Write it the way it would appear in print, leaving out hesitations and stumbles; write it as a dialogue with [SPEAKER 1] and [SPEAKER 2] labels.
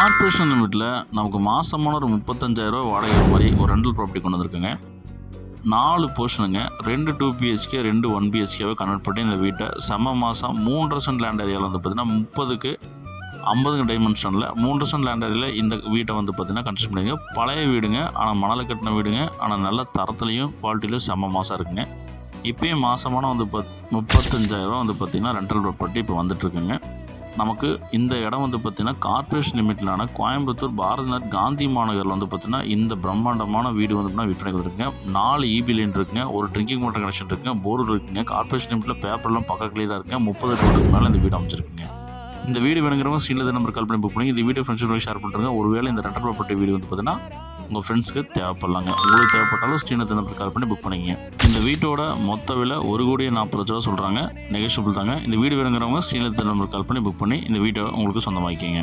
[SPEAKER 1] Corporation லிமிட்டில் நமக்கு மாதமான ஒரு 35,000 வாடகை மாதிரி ஒரு ரெண்டல் ப்ராப்பர்ட்டி கொண்டு வந்திருக்குங்க. 4 போர்ஷனுங்க. 2 2 BHK 2 1 BHKவை கன்வெர்ட் பண்ணி இந்த வீட்டை மாதம் 3 சென்ட் லேண்ட் ஏரியாவில் வந்து பார்த்திங்கன்னா 30க்கு 50 டைமென்ஷனில் 3 சென்ட் லேண்ட் ஏரியாவில் இந்த வீட்டை வந்து பார்த்திங்கன்னா கன்ஸ்ட்ரக்ட் பண்ணிங்க. பழைய வீடுங்க, ஆனால் மணல் கட்டின வீடுங்க, ஆனால் நல்ல தரத்துலையும் குவாலிட்டிலையும் மாதம் இருக்குங்க. இப்போயும் மாதமான வந்து 35,000 வந்து பார்த்திங்கன்னா ரெண்டல் ப்ராப்பர்ட்டி இப்போ வந்துட்டுருக்குங்க. நமக்கு இந்த இடம் வந்து பார்த்திங்கன்னா கார்ப்பரேஷன் லிமிட்டிலான கோயம்புத்தூர் பாரதிநாத் காந்தி மாநகரில் வந்து பார்த்திங்கன்னா இந்த பிரம்மாண்டமான வீடு வந்து விற்பனை வந்துருக்குங்க. 4 EB லைன் இருக்குங்க, ஒரு ட்ரிங்கிங் வாட்டர் கனெக்ஷன் இருக்குங்க, போர் இருக்குங்க. கார்ப்பரேஷன் லிமிட்டில் பேப்பர்லாம் பக்கம் கிளியராக இருக்குங்க. 30 கோடிக்கு மேலே இந்த வீடு அமைச்சிருக்குங்க. இந்த வீடு வேணுங்கிறவங்க ஸ்க்ரீனில் நம்பர் கால் பண்ணி புக் பண்ணி இந்த வீடியோ ஃப்ரெண்ட்ஸ் ஷேர் பண்ணுறேங்க. ஒருவேளை இந்த ரெண்டல் ப்ராப்பர்ட்டி வீடு வந்து பார்த்திங்கன்னா உங்கள் ஃப்ரெண்ட்ஸ்க்கு தேவைப்படலாங்க. உங்களுக்கு தேவைப்பட்டாலும் ஸ்க்ரீனில் நம்பர் கால் பண்ணி புக் பண்ணிங்க. இந்த வீட்டோட மொத்த விலை 1,40,00,000 சொல்கிறாங்க. நெகோஷியபிள் தாங்க. இந்த வீடு வேணுங்கிறவங்க ஸ்க்ரீனில் நம்பர் கால் பண்ணி புக் பண்ணி இந்த வீட்டை உங்களுக்கு சொந்தமாக்கிங்க.